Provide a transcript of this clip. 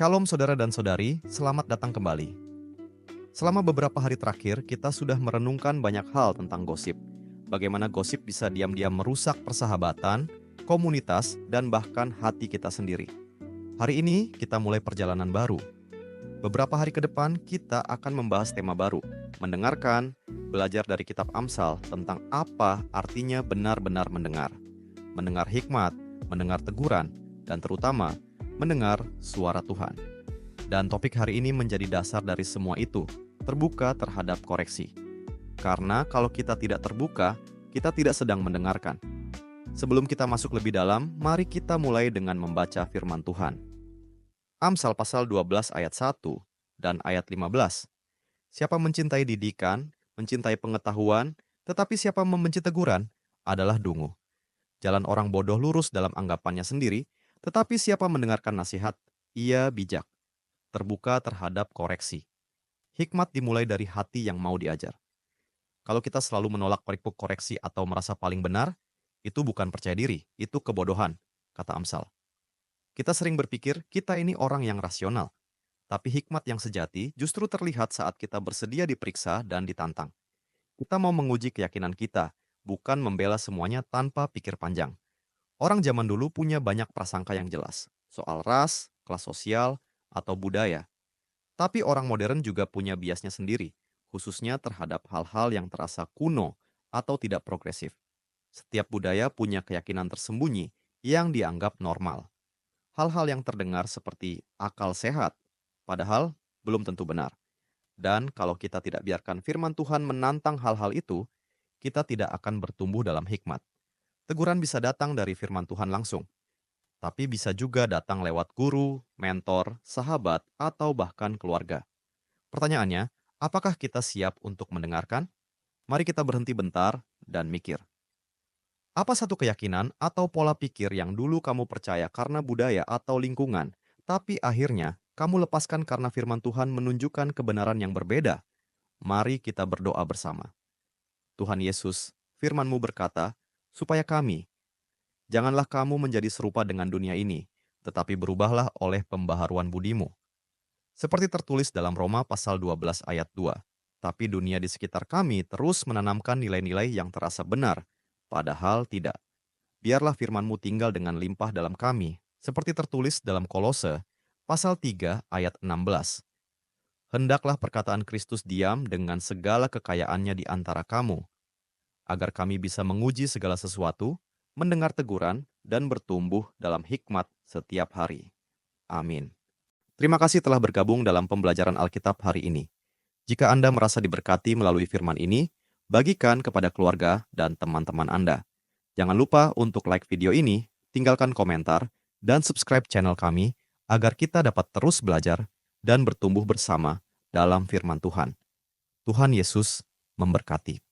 Shalom saudara dan saudari, selamat datang kembali. Selama beberapa hari terakhir, kita sudah merenungkan banyak hal tentang gosip. Bagaimana gosip bisa diam-diam merusak persahabatan, komunitas, dan bahkan hati kita sendiri. Hari ini kita mulai perjalanan baru. Beberapa hari ke depan kita akan membahas tema baru, mendengarkan, belajar dari kitab Amsal tentang apa artinya benar-benar mendengar. Mendengar hikmat, mendengar teguran, dan terutama mendengar suara Tuhan. Dan topik hari ini menjadi dasar dari semua itu, terbuka terhadap koreksi. Karena kalau kita tidak terbuka, kita tidak sedang mendengarkan. Sebelum kita masuk lebih dalam, mari kita mulai dengan membaca firman Tuhan. Amsal pasal 12 ayat 1 dan ayat 15. Siapa mencintai didikan, mencintai pengetahuan, tetapi siapa membenci teguran adalah dungu. Jalan orang bodoh lurus dalam anggapannya sendiri, tetapi siapa mendengarkan nasihat, ia bijak, terbuka terhadap koreksi. Hikmat dimulai dari hati yang mau diajar. Kalau kita selalu menolak perikop koreksi atau merasa paling benar, itu bukan percaya diri, itu kebodohan, kata Amsal. Kita sering berpikir kita ini orang yang rasional, tapi hikmat yang sejati justru terlihat saat kita bersedia diperiksa dan ditantang. Kita mau menguji keyakinan kita, bukan membela semuanya tanpa pikir panjang. Orang zaman dulu punya banyak prasangka yang jelas, soal ras, kelas sosial, atau budaya. Tapi orang modern juga punya biasnya sendiri, khususnya terhadap hal-hal yang terasa kuno atau tidak progresif. Setiap budaya punya keyakinan tersembunyi yang dianggap normal. Hal-hal yang terdengar seperti akal sehat, padahal belum tentu benar. Dan kalau kita tidak biarkan firman Tuhan menantang hal-hal itu, kita tidak akan bertumbuh dalam hikmat. Teguran bisa datang dari firman Tuhan langsung, tapi bisa juga datang lewat guru, mentor, sahabat, atau bahkan keluarga. Pertanyaannya, apakah kita siap untuk mendengarkan? Mari kita berhenti bentar dan mikir. Apa satu keyakinan atau pola pikir yang dulu kamu percaya karena budaya atau lingkungan, tapi akhirnya kamu lepaskan karena firman Tuhan menunjukkan kebenaran yang berbeda? Mari kita berdoa bersama. Tuhan Yesus, firman-Mu berkata, supaya kami, janganlah kamu menjadi serupa dengan dunia ini, tetapi berubahlah oleh pembaharuan budimu. Seperti tertulis dalam Roma pasal 12 ayat 2, tapi dunia di sekitar kami terus menanamkan nilai-nilai yang terasa benar, padahal tidak. Biarlah firman-Mu tinggal dengan limpah dalam kami, seperti tertulis dalam Kolose pasal 3 ayat 16. Hendaklah perkataan Kristus diam dengan segala kekayaannya di antara kamu, agar kami bisa menguji segala sesuatu, mendengar teguran, dan bertumbuh dalam hikmat setiap hari. Amin. Terima kasih telah bergabung dalam pembelajaran Alkitab hari ini. Jika Anda merasa diberkati melalui firman ini, bagikan kepada keluarga dan teman-teman Anda. Jangan lupa untuk like video ini, tinggalkan komentar, dan subscribe channel kami agar kita dapat terus belajar dan bertumbuh bersama dalam firman Tuhan. Tuhan Yesus memberkati.